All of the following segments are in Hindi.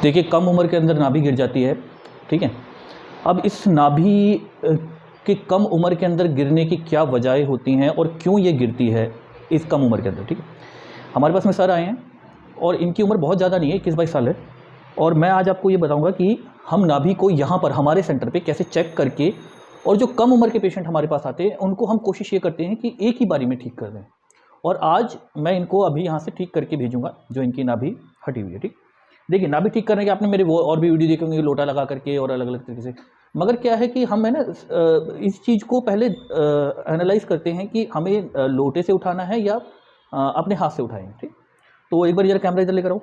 देखिए कम उम्र के अंदर नाभि गिर जाती है, ठीक है। अब इस नाभि के कम उम्र के अंदर गिरने की क्या वजहें होती हैं और क्यों ये गिरती है इस कम उम्र के अंदर, ठीक है। हमारे पास में सर आए हैं और इनकी उम्र बहुत ज़्यादा नहीं है, 21-22 साल है। और मैं आज आपको ये बताऊंगा कि हम नाभि को यहाँ पर हमारे सेंटर पे कैसे चेक करके, और जो कम उम्र के पेशेंट हमारे पास आते हैं उनको हम कोशिश ये करते हैं कि एक ही बारी में ठीक कर दें। और आज मैं इनको अभी यहाँ से ठीक करके भेजूंगा जो इनकी नाभि हटी हुई है, ठीक। देखिए नाभि ठीक करने के आपने मेरे वो और भी वीडियो देखे होंगे, लोटा लगा करके और अलग अलग तरीके से। मगर क्या है कि हम है ना इस चीज़ को पहले एनालाइज करते हैं कि हमें लोटे से उठाना है या अपने हाथ से उठाएंगे, ठीक। तो एक बार जरा कैमरा इधर लेकर आओ।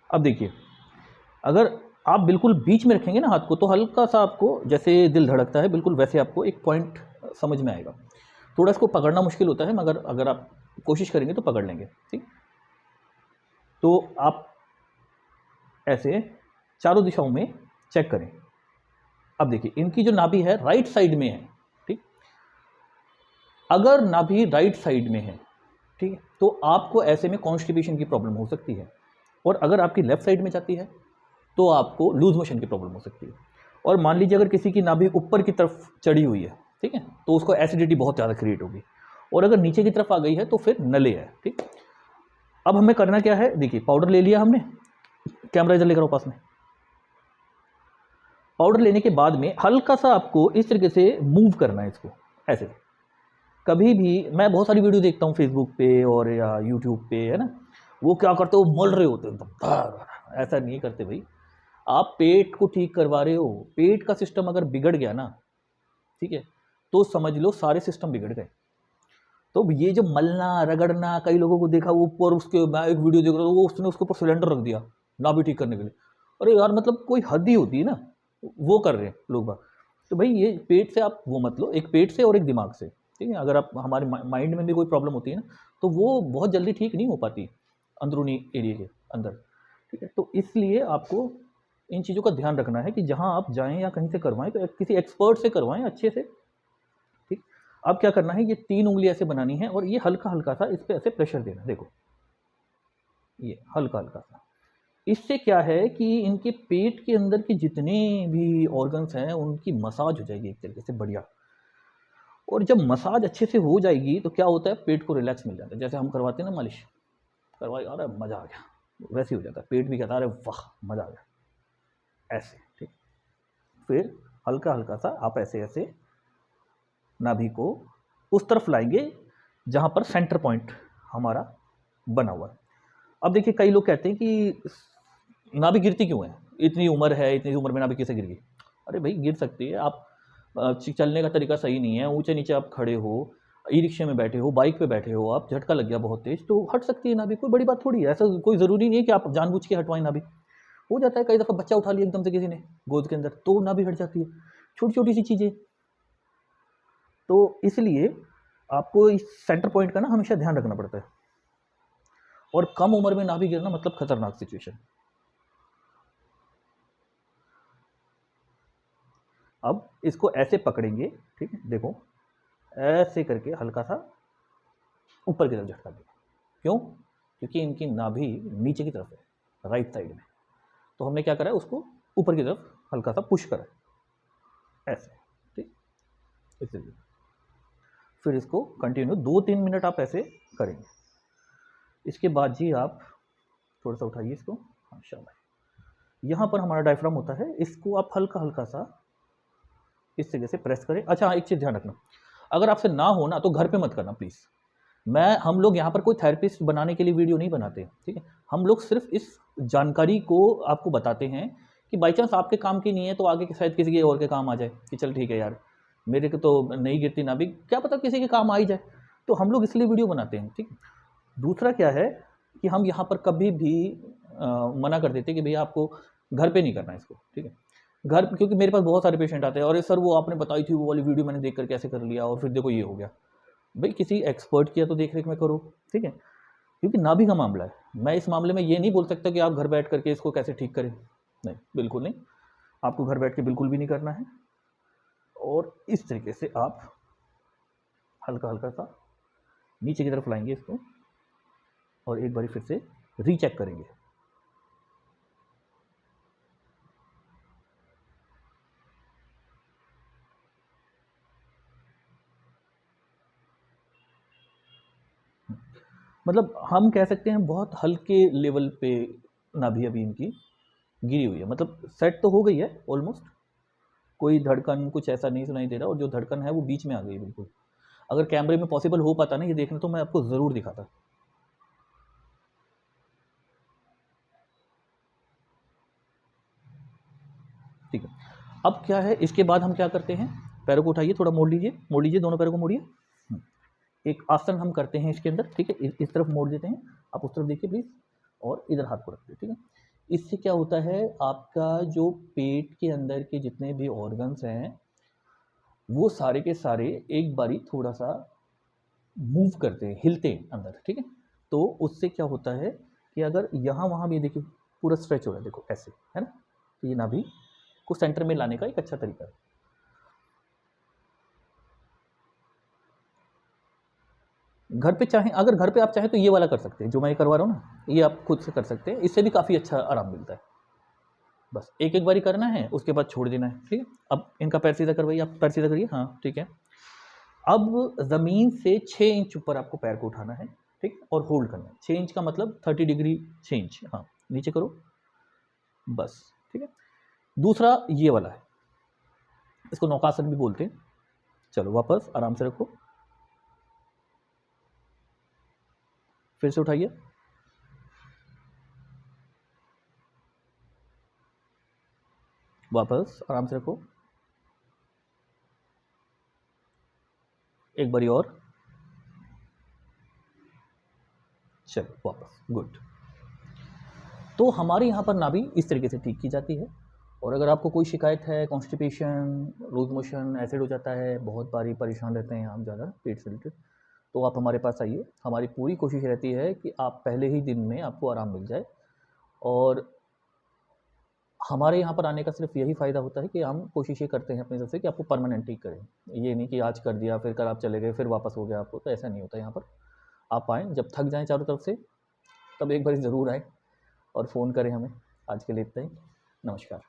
अब देखिए, अगर आप बिल्कुल बीच में रखेंगे ना हाथ को, तो हल्का सा आपको जैसे दिल धड़कता है बिल्कुल वैसे आपको एक पॉइंट समझ में आएगा। थोड़ा इसको पकड़ना मुश्किल होता है, मगर अगर आप कोशिश करेंगे तो पकड़ लेंगे, ठीक। तो आप ऐसे चारों दिशाओं में चेक करें। अब देखिए इनकी जो नाभि है राइट साइड में है, ठीक। अगर नाभि राइट साइड में है, ठीक है, तो आपको ऐसे में कॉन्स्टिपेशन की प्रॉब्लम हो सकती है। और अगर आपकी लेफ्ट साइड में जाती है तो आपको लूज मोशन की प्रॉब्लम हो सकती है। और मान लीजिए अगर किसी की नाभि ऊपर की तरफ चढ़ी हुई है, ठीक है, तो उसको एसिडिटी बहुत ज़्यादा क्रिएट होगी। और अगर नीचे की तरफ आ गई है तो फिर नले है, ठीक। अब हमें करना क्या है, देखिए पाउडर ले लिया हमने, कैमरा इधर लेकर आओ पास में। पाउडर लेने के बाद में हल्का सा आपको इस तरीके से मूव करना है इसको, ऐसे। कभी भी मैं बहुत सारी वीडियो देखता हूँ फेसबुक पे और या यूट्यूब पे, है ना, वो क्या करते हो, मल रहे होते एकदम। ऐसा नहीं करते भाई। आप पेट को ठीक करवा रहे हो, पेट का सिस्टम अगर बिगड़ गया ना, ठीक है, तो समझ लो सारे सिस्टम बिगड़ गए। तो ये जो मलना रगड़ना, कई लोगों को देखा वो ऊपर, उसके मैं एक वीडियो देख रहा हूँ, वो उसने उसके ऊपर सिलेंडर रख दिया नाभि ठीक करने के लिए। अरे यार मतलब कोई हद ही होती है ना, वो कर रहे हैं लोग बाग। तो भाई ये पेट से आप वो मत लो, एक पेट से और एक दिमाग से, ठीक है। अगर आप हमारे माइंड में भी कोई प्रॉब्लम होती है ना, तो वो बहुत जल्दी ठीक नहीं हो पाती अंदरूनी एरिया के अंदर, ठीक है। तो इसलिए आपको इन चीज़ों का ध्यान रखना है कि जहाँ आप जाएं या कहीं से करवाएं तो किसी एक्सपर्ट से करवाएं अच्छे से, ठीक। अब क्या करना है, ये 3 उंगली ऐसे बनानी है और ये हल्का हल्का सा इस पर ऐसे प्रेशर देना, देखो ये हल्का हल्का सा। इससे क्या है कि इनके पेट के अंदर के जितने भी ऑर्गन्स हैं उनकी मसाज हो जाएगी एक तरीके से बढ़िया। और जब मसाज अच्छे से हो जाएगी तो क्या होता है, पेट को रिलैक्स मिल जाता है। जैसे हम करवाते हैं ना मालिश, करवाई, अरे मज़ा आ गया, वैसे ही हो जाता है। पेट भी कहता है अरे वाह मज़ा आ गया, ऐसे, ठीक। फिर हल्का हल्का सा आप ऐसे ऐसे नाभि को उस तरफ लाएंगे जहाँ पर सेंटर पॉइंट हमारा बना हुआ है। अब देखिए कई लोग कहते हैं कि नाभि गिरती क्यों है, इतनी उम्र है, इतनी उम्र में नाभि कैसे गिर गई। अरे भाई गिर सकती है, आप चलने का तरीका सही नहीं है, ऊंचे नीचे आप खड़े हो, ई रिक्शे में बैठे हो, बाइक पे बैठे हो, आप झटका लग गया बहुत तेज, तो हट सकती है नाभि, कोई बड़ी बात थोड़ी है। ऐसा कोई ज़रूरी नहीं है कि आप जानबूझ के हटवाएं नाभि। हो जाता है कई दफ़ा, बच्चा उठा लिया एकदम से किसी ने गोद के अंदर तो नाभि हट जाती है, छोटी छोटी सी चीज़ें। तो इसलिए आपको इस सेंटर पॉइंट का ना हमेशा ध्यान रखना पड़ता है। और कम उम्र में नाभि गिरना मतलब खतरनाक सिचुएशन। अब इसको ऐसे पकड़ेंगे, ठीक है, देखो ऐसे करके हल्का सा ऊपर की तरफ झटका देंगे। क्यों, क्योंकि इनकी नाभि नीचे की तरफ है राइट साइड में। तो हमने क्या करा है, उसको ऊपर की तरफ हल्का सा पुश करा ऐसे, ठीक। इसलिए फिर इसको कंटिन्यू 2-3 मिनट आप ऐसे करेंगे। इसके बाद जी आप थोड़ा सा उठाइए इसको, हाँ शाबाश। यहाँ पर हमारा डायफ्राम होता है, इसको आप हल्का हल्का सा इस तरीके से प्रेस करें। अच्छा एक चीज़ ध्यान रखना, अगर आपसे ना हो ना तो घर पे मत करना प्लीज़। हम लोग यहाँ पर कोई थेरेपिस्ट बनाने के लिए वीडियो नहीं बनाते, ठीक है। हम लोग सिर्फ इस जानकारी को आपको बताते हैं कि बाई चांस आपके काम की नहीं है तो आगे के शायद किसी के और के काम आ जाए कि चल ठीक है यार, मेरे को तो नहीं गिरती नाभि, क्या पता किसी के काम आ ही जाए। तो हम लोग इसलिए वीडियो बनाते हैं, ठीक। दूसरा क्या है कि हम यहाँ पर कभी भी मना कर देते कि भैया आपको घर पे नहीं करना है इसको, ठीक है। घर, क्योंकि मेरे पास बहुत सारे पेशेंट आते हैं और सर वो आपने बताई थी वो वाली वीडियो मैंने देख कर कैसे कर लिया और फिर देखो ये हो गया। भाई किसी एक्सपर्ट की तो देख रेख में करो, ठीक है। क्योंकि नाभि का मामला है, मैं इस मामले में ये नहीं बोल सकता कि आप घर बैठ करके इसको कैसे ठीक करें, नहीं बिल्कुल नहीं। आपको घर बैठ के बिल्कुल भी नहीं करना है। और इस तरीके से आप हल्का हल्का सा नीचे की तरफ लाएंगे इसको और एक बार फिर से रीचेक करेंगे। मतलब हम कह सकते हैं बहुत हल्के लेवल पे नाभि अभी इनकी गिरी हुई है, मतलब सेट तो हो गई है ऑलमोस्ट, कोई धड़कन कुछ ऐसा नहीं सुनाई दे रहा, और जो धड़कन है वो बीच में आ गई बिल्कुल। अगर कैमरे में पॉसिबल हो पाता ना ये देखना तो मैं आपको ज़रूर दिखाता। ठीक है, अब क्या है इसके बाद हम क्या करते हैं, पैरों को उठाइए, थोड़ा मोड़ लीजिए, दोनों पैरों को मोड़िए। एक आसन हम करते हैं इसके अंदर, ठीक है, इस तरफ मोड़ देते हैं, आप उस तरफ देखिए प्लीज़, और इधर हाथ को रखिए, ठीक है। इससे क्या होता है, आपका जो पेट के अंदर के जितने भी ऑर्गन्स हैं वो सारे के सारे एक बारी थोड़ा सा मूव करते हैं, हिलते हैं अंदर, ठीक है। तो उससे क्या होता है कि अगर यहाँ वहाँ भी देखिए पूरा स्ट्रेच हो रहा है, देखो ऐसे, है ना, तो ये नाभि को सेंटर में लाने का एक अच्छा तरीका है। घर पे चाहें, अगर घर पे आप चाहें तो ये वाला कर सकते हैं जो मैं ये करवा रहा हूँ ना, ये आप खुद से कर सकते हैं, इससे भी काफ़ी अच्छा आराम मिलता है। बस एक एक बारी करना है, उसके बाद छोड़ देना है, ठीक है। अब इनका पैर सीधा करवाइए, आप पैर सीधा करिए, हाँ ठीक है। अब ज़मीन से 6 इंच ऊपर आपको पैर को उठाना है, ठीक, और होल्ड करना है। 6 इंच का मतलब 30 डिग्री 6 इंच, हाँ नीचे करो, बस, ठीक है। दूसरा ये वाला है, इसको नौकासन भी बोलते हैं। चलो वापस आराम से रखो, फिर से उठाइए, वापस आराम से रखो, एक बारी और, चलो वापस, गुड। तो हमारे यहाँ पर नाभि इस तरीके से ठीक की जाती है। और अगर आपको कोई शिकायत है, कॉन्स्टिपेशन, लूज मोशन, एसिड हो जाता है, बहुत बारी परेशान रहते हैं आप ज़्यादा पेट से रिलेटेड, तो आप हमारे पास आइए। हमारी पूरी कोशिश रहती है कि आप पहले ही दिन में आपको आराम मिल जाए। और हमारे यहाँ पर आने का सिर्फ यही फ़ायदा होता है कि हम कोशिश ये करते हैं अपनी तरफ से कि आपको परमानेंट ठीक करें। ये नहीं कि आज कर दिया, फिर कल आप चले गए, फिर वापस हो गया आपको, तो ऐसा नहीं होता यहाँ पर। आप आएँ, जब थक जाएँ चारों तरफ से, तब एक बार ज़रूर आएँ और फ़ोन करें हमें। आज के लिए इतना ही, नमस्कार।